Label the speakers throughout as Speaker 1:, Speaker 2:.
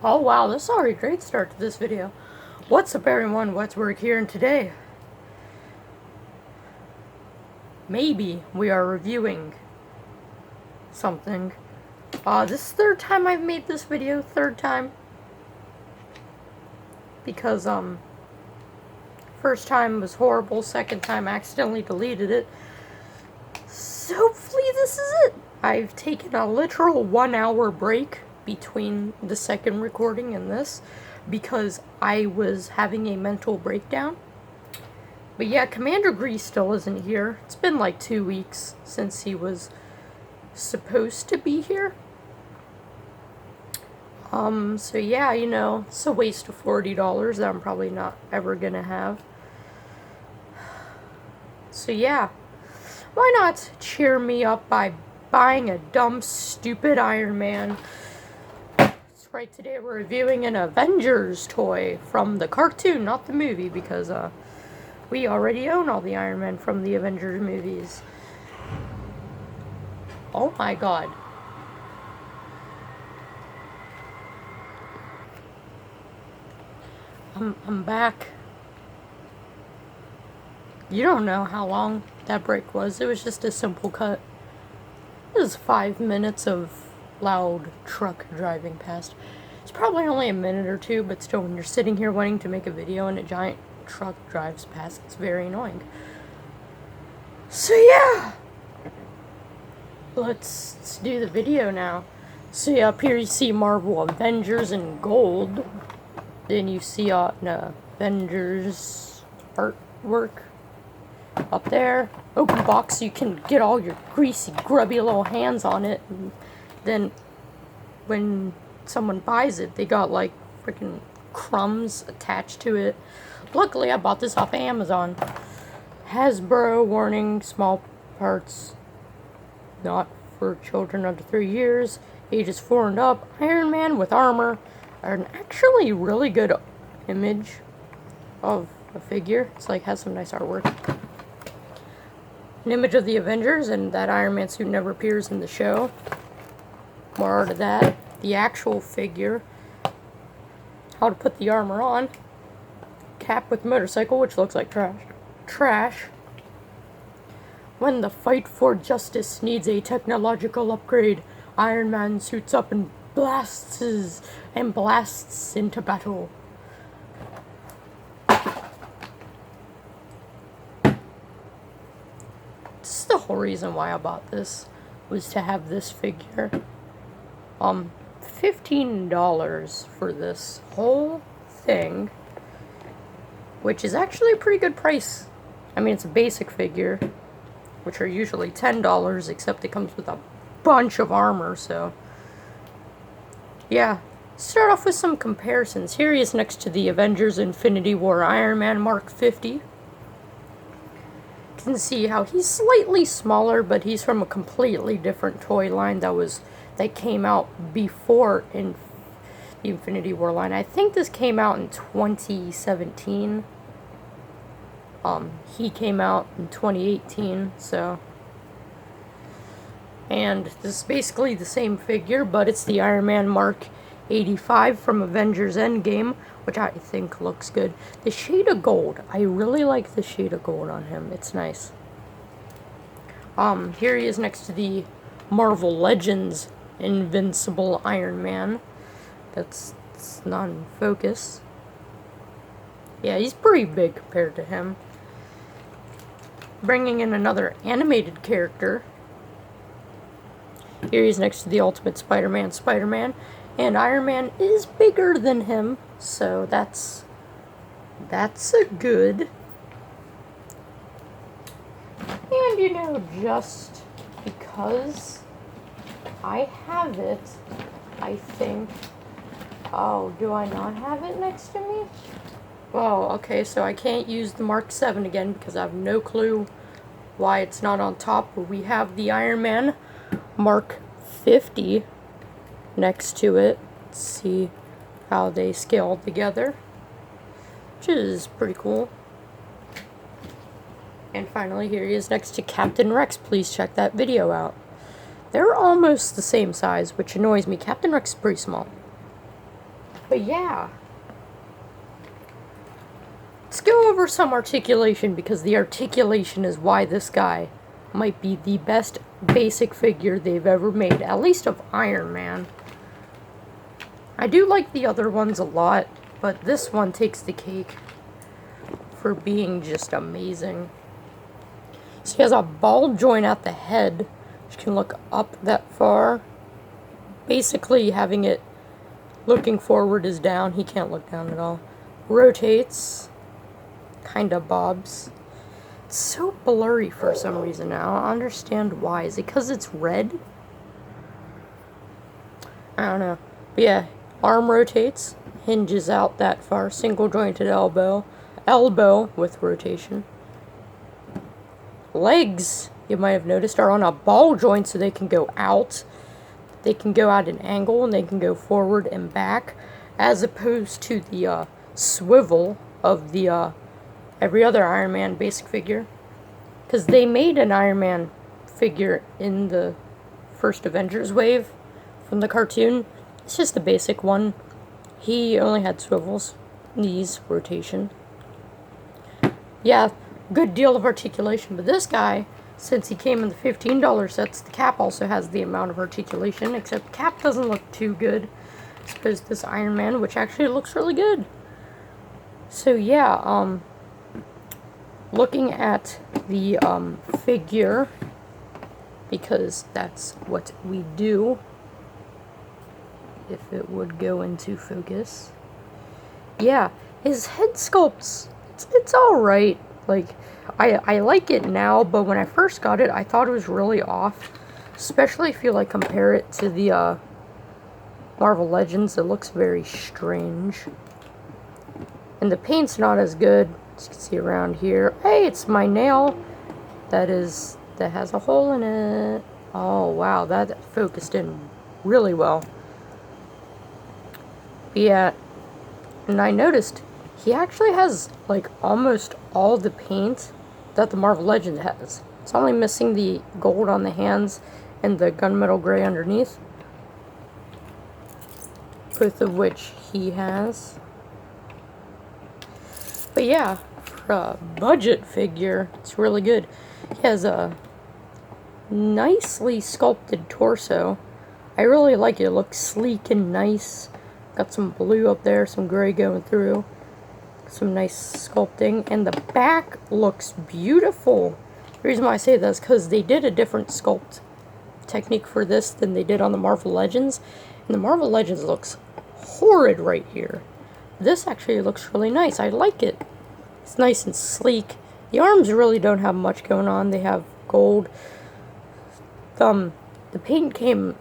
Speaker 1: Oh wow, this is already a great start to this video. What's up everyone, what's work here, and today maybe we are reviewing something. This is the third time I've made this video, third time. Because first time was horrible, second time I accidentally deleted it. So hopefully this is it. I've taken a literal 1 hour break between the second recording and this because I was having a mental breakdown. But yeah, Commander Grease still isn't here. It's been like 2 weeks since he was supposed to be here. So yeah, you know, it's a waste of $40 that I'm probably not ever gonna have. So yeah, why not cheer me up by buying a dumb, stupid Iron Man? That's right, today we're reviewing an Avengers toy from the cartoon, not the movie, because we already own all the Iron Man from the Avengers movies. Oh my god. I'm back. You don't know how long that break was. It was just a simple cut. It was 5 minutes of loud truck driving past. It's probably only a minute or two, but still, when you're sitting here wanting to make a video and a giant truck drives past, it's very annoying. So yeah, let's do the video now. So yeah, up here you see Marvel Avengers in gold. Then you see an Avengers artwork up there. Open box so you can get all your greasy, grubby little hands on it. And then when someone buys it, they got like freaking crumbs attached to it. Luckily, I bought this off of Amazon. Hasbro warning: small parts not for children under 3 years, ages 4 and up. Iron Man with armor. An actually really good image of a figure. It's like has some nice artwork. An image of the Avengers, and that Iron Man suit never appears in the show. More art of that. The actual figure. How to put the armor on. Cap with motorcycle, which looks like trash. When the fight for justice needs a technological upgrade, Iron Man suits up and blasts into battle. This is the whole reason why I bought this, was to have this figure. $15 for this whole thing, which is actually a pretty good price. I mean, it's a basic figure, which are usually $10, except it comes with a bunch of armor, so yeah. Start off with some comparisons. Here he is next to the Avengers Infinity War Iron Man Mark 50. You can see how he's slightly smaller, but he's from a completely different toy line that came out before in the Infinity War line. I think this came out in 2017. He came out in 2018, so. And this is basically the same figure, but it's the Iron Man Mark 85 from Avengers Endgame, which I think looks good. The shade of gold. I really like the shade of gold on him. It's nice. Here he is next to the Marvel Legends Invincible Iron Man. It's not in focus. Yeah, he's pretty big compared to him. Bringing in another animated character. Here he's next to the Ultimate Spider-Man, and Iron Man is bigger than him, so that's a good. And you know, just because I have it, I think. Oh, do I not have it next to me? Oh, okay, so I can't use the Mark 7 again because I have no clue why it's not on top, but we have the Iron Man Mark 50 next to it. Let's see how they scale together, which is pretty cool. And finally, here he is next to Captain Rex. Please check that video out. They're almost the same size, which annoys me. Captain Rex is pretty small. But yeah. Let's go over some articulation, because the articulation is why this guy might be the best basic figure they've ever made, at least of Iron Man. I do like the other ones a lot, but this one takes the cake for being just amazing. So he has a ball joint at the head, which can look up that far. Basically, having it looking forward is down. He can't look down at all. Rotates. Kinda bobs. It's so blurry for some reason now. I don't understand why. Is it because it's red? I don't know. But yeah, arm rotates. Hinges out that far. Single jointed elbow. Elbow with rotation. Legs, you might have noticed, are on a ball joint, so they can go out. They can go at an angle, and they can go forward and back, as opposed to the swivel of the every other Iron Man basic figure. Because they made an Iron Man figure in the first Avengers wave from the cartoon. It's just a basic one. He only had swivels, knees, rotation. Yeah, good deal of articulation. But this guy, since he came in the $15 sets, the cap also has the amount of articulation, except the cap doesn't look too good as opposed to this Iron Man, which actually looks really good. So yeah, looking at the figure, because that's what we do, if it would go into focus. Yeah, his head sculpt's, it's alright. Like, I like it now, but when I first got it, I thought it was really off. Especially if you, like, compare it to the Marvel Legends. It looks very strange. And the paint's not as good. As you can see around here. Hey, it's my nail. That has a hole in it. Oh, wow, that focused in really well. But yeah, and I noticed he actually has, like, almost all the paint that the Marvel Legend has. It's only missing the gold on the hands and the gunmetal gray underneath. Both of which he has. But yeah, for a budget figure, it's really good. He has a nicely sculpted torso. I really like it. It looks sleek and nice. Got some blue up there, some gray going through. Some nice sculpting. And the back looks beautiful. The reason why I say that is because they did a different sculpt technique for this than they did on the Marvel Legends. And the Marvel Legends looks horrid right here. This actually looks really nice. I like it. It's nice and sleek. The arms really don't have much going on. They have gold. The paint came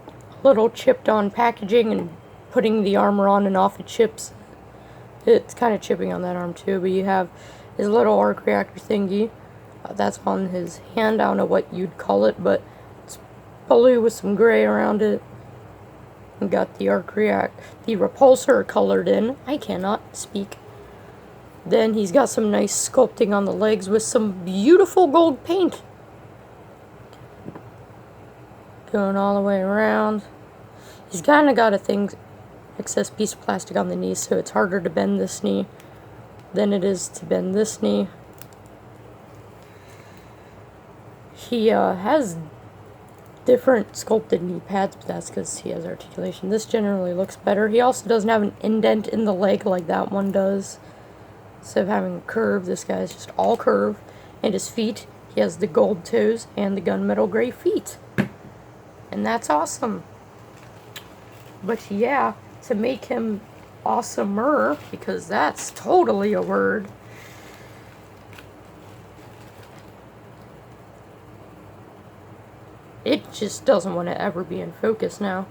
Speaker 1: a little chipped on packaging, and putting the armor on and off, it chips. It's kind of chipping on that arm too, but you have his little arc reactor thingy. That's on his hand. I don't know what you'd call it, but it's blue with some gray around it. And got the the repulsor colored in. I cannot speak. Then he's got some nice sculpting on the legs with some beautiful gold paint. Going all the way around. He's kind of got a excess piece of plastic on the knee, so it's harder to bend this knee than it is to bend this knee. He has different sculpted knee pads, but that's because he has articulation. This generally looks better. He also doesn't have an indent in the leg like that one does. Instead of having a curve, this guy's just all curve. And his feet, he has the gold toes and the gunmetal gray feet. And that's awesome. But yeah, to make him awesomer, because that's totally a word, it just doesn't want to ever be in focus now.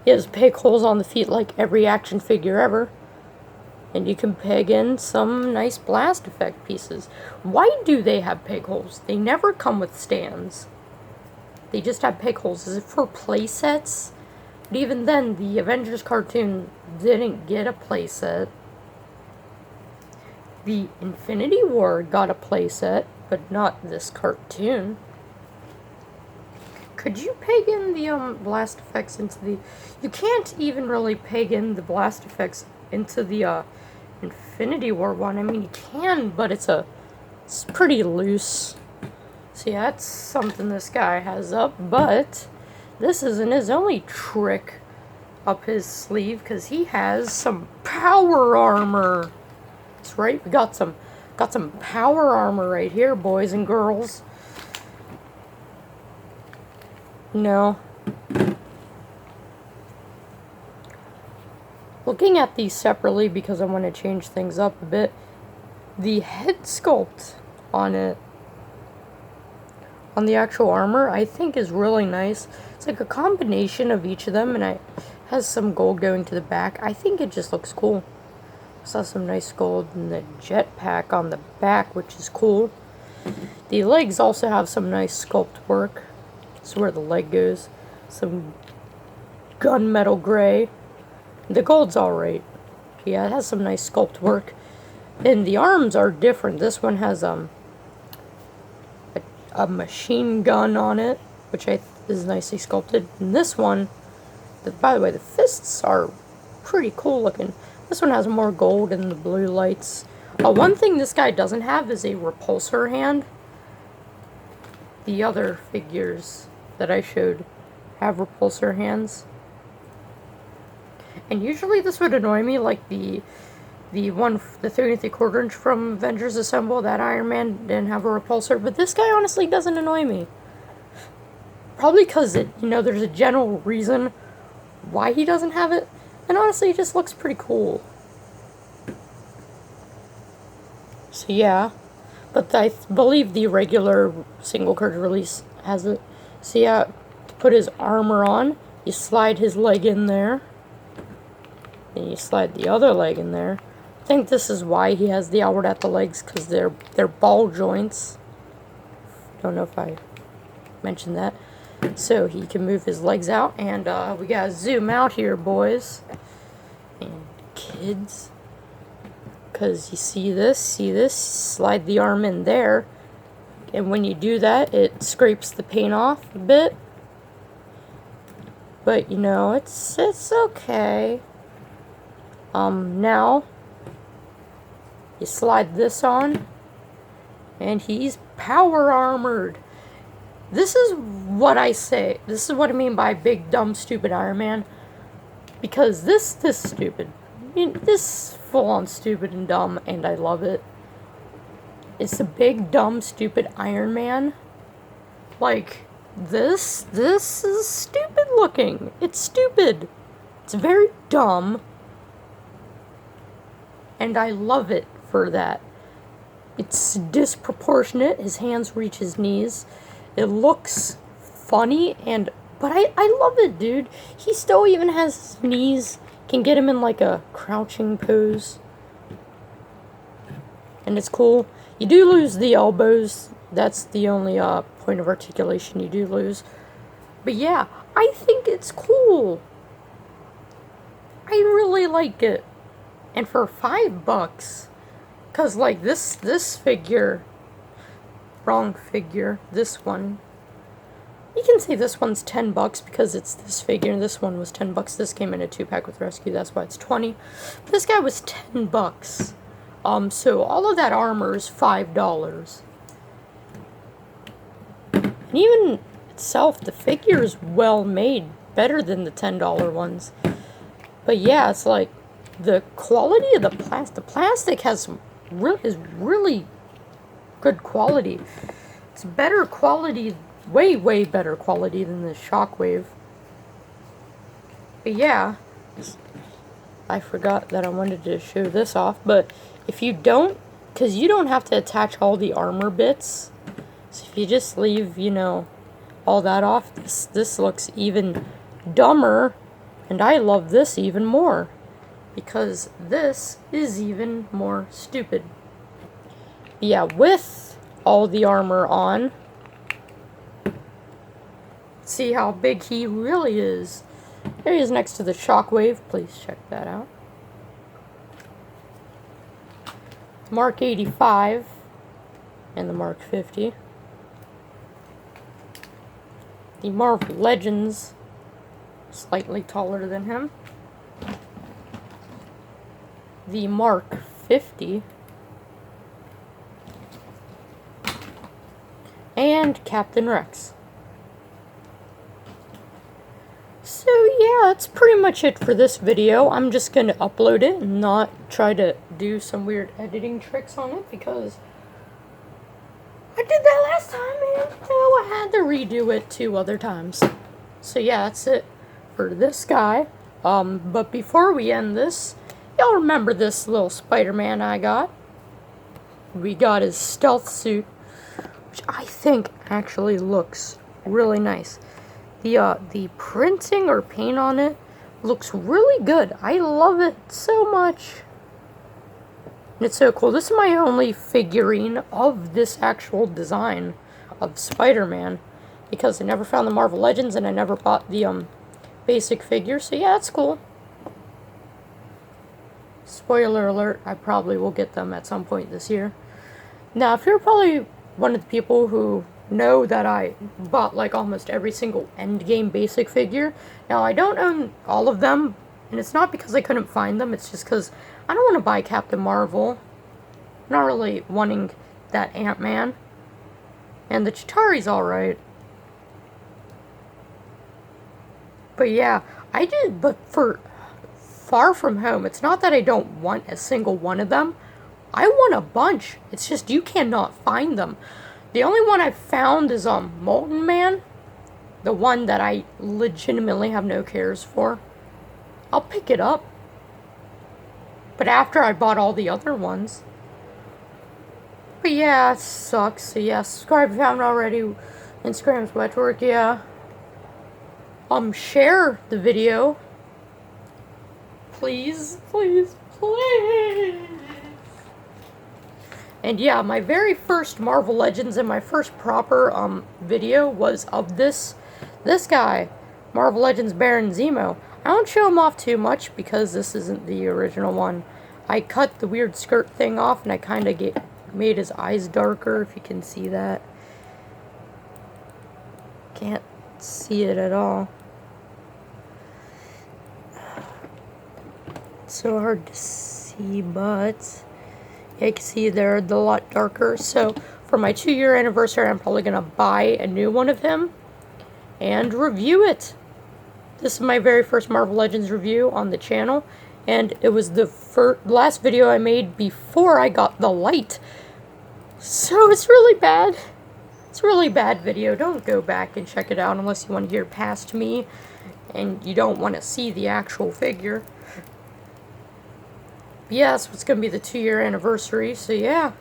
Speaker 1: He has peg holes on the feet like every action figure ever. And you can peg in some nice blast effect pieces. Why do they have peg holes? They never come with stands. They just have peg holes. Is it for play sets? But even then, the Avengers cartoon didn't get a play set. The Infinity War got a play set, but not this cartoon. Could you peg in the blast effects into the... You can't even really peg in the blast effects into the Infinity War one. I mean, you can, but it's pretty loose. So yeah, that's something this guy has up, but this isn't his only trick up his sleeve, because he has some power armor. That's right, we got some power armor right here, boys and girls. No. Looking at these separately, because I want to change things up a bit, the head sculpt on it, on the actual armor, I think is really nice. It's like a combination of each of them, and it has some gold going to the back. I think it just looks cool. Saw some nice gold in the jetpack on the back, which is cool. The legs also have some nice sculpt work. That's where the leg goes. Some gunmetal gray. The gold's alright. Yeah, it has some nice sculpt work. And the arms are different. This one has a machine gun on it, which is nicely sculpted. And this one, by the way, the fists are pretty cool looking. This one has more gold and the blue lights. One thing this guy doesn't have is a repulsor hand. The other figures that I showed have repulsor hands. And usually this would annoy me, like the 3 3/4 inch from Avengers Assemble, that Iron Man didn't have a repulsor, but this guy honestly doesn't annoy me. Probably because there's a general reason why he doesn't have it, and honestly it just looks pretty cool. So yeah, but I believe the regular single card release has it. So yeah, to put his armor on, you slide his leg in there, and you slide the other leg in there. I think this is why he has the outward at the legs, because they're ball joints. Don't know if I mentioned that. So he can move his legs out, and we gotta zoom out here, boys and kids, because you see this, slide the arm in there, and when you do that, it scrapes the paint off a bit, but it's okay. Now you slide this on, and he's power armored. This is what I say. This is what I mean by big, dumb, stupid Iron Man. Because this stupid. This full-on stupid and dumb, and I love it. It's the big, dumb, stupid Iron Man. Like, this is stupid looking. It's stupid. It's very dumb. And I love it for that. It's disproportionate. His hands reach his knees. It looks funny, but I love it, dude. He still even has his knees. Can get him in like a crouching pose. And it's cool. You do lose the elbows. That's the only point of articulation you do lose. But yeah, I think it's cool. I really like it. And for $5, cause like this figure, wrong figure, this one, you can say this one's $10 because it's this figure, and this one was $10. This came in a 2-pack with rescue, that's why it's $20. This guy was $10. So all of that armor is $5. And even itself, the figure is well made, better than the $10 ones. But yeah, it's like the quality of the plastic has is really good quality. It's better quality, way better quality than the Shockwave. But yeah, I forgot that I wanted to show this off, but if you don't, because you don't have to attach all the armor bits, so if you just leave, all that off, this looks even dumber, and I love this even more, because this is even more stupid. Yeah, with all the armor on, see how big he really is. There he is next to the Shockwave. Please check that out. Mark 85 and the Mark 50. The Marvel Legends, slightly taller than him. The Mark 50. And Captain Rex. So yeah, that's pretty much it for this video. I'm just going to upload it and not try to do some weird editing tricks on it because I did that last time and I had to redo it 2 other times. So yeah, that's it for this guy. But before we end this, y'all remember this little Spider-Man I got? We got his stealth suit, which I think actually looks really nice. The printing or paint on it looks really good. I love it so much. And it's so cool. This is my only figurine of this actual design of Spider-Man because I never found the Marvel Legends and I never bought the basic figure. So yeah, that's cool. Spoiler alert, I probably will get them at some point this year. Now, if you're probably one of the people who know that I bought like almost every single Endgame basic figure. Now, I don't own all of them, and it's not because I couldn't find them, it's just because I don't want to buy Captain Marvel. I'm not really wanting that Ant-Man. And the Chitauri's alright. But yeah, but for Far From Home, it's not that I don't want a single one of them. I want a bunch. It's just you cannot find them. The only one I've found is Molten Man. The one that I legitimately have no cares for. I'll pick it up. But after I bought all the other ones. But yeah, it sucks. So yeah, subscribe if you haven't already. Instagram's Wetwork, yeah. Share the video. Please, please, please. And yeah, my very first Marvel Legends and my first proper video was of this guy, Marvel Legends Baron Zemo. I won't show him off too much because this isn't the original one. I cut the weird skirt thing off and I kind of made his eyes darker, if you can see that. Can't see it at all. It's so hard to see, but yeah, you can see they're a lot darker. So for my 2-year anniversary, I'm probably going to buy a new one of him and review it. This is my very first Marvel Legends review on the channel, and it was the last video I made before I got the light. So it's really bad. It's a really bad video. Don't go back and check it out unless you want to hear past me and you don't want to see the actual figure. Yeah, that's what's going to be the 2-year anniversary, so yeah.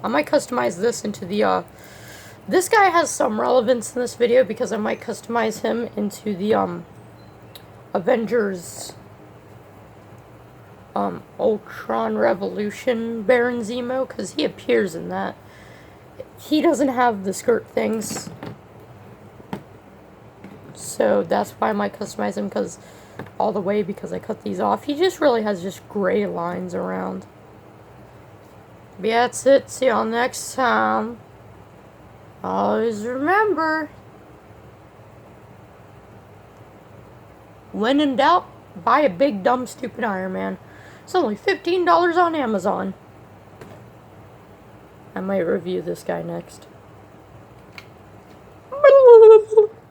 Speaker 1: I might customize this into the, this guy has some relevance in this video because I might customize him into the, Avengers, Ultron Revolution Baron Zemo, because he appears in that. He doesn't have the skirt things, so that's why I might customize him, because I cut these off. He just really has just gray lines around. But yeah, that's it. See y'all next time. Always remember, when in doubt, buy a big, dumb, stupid Iron Man. It's only $15 on Amazon. I might review this guy next.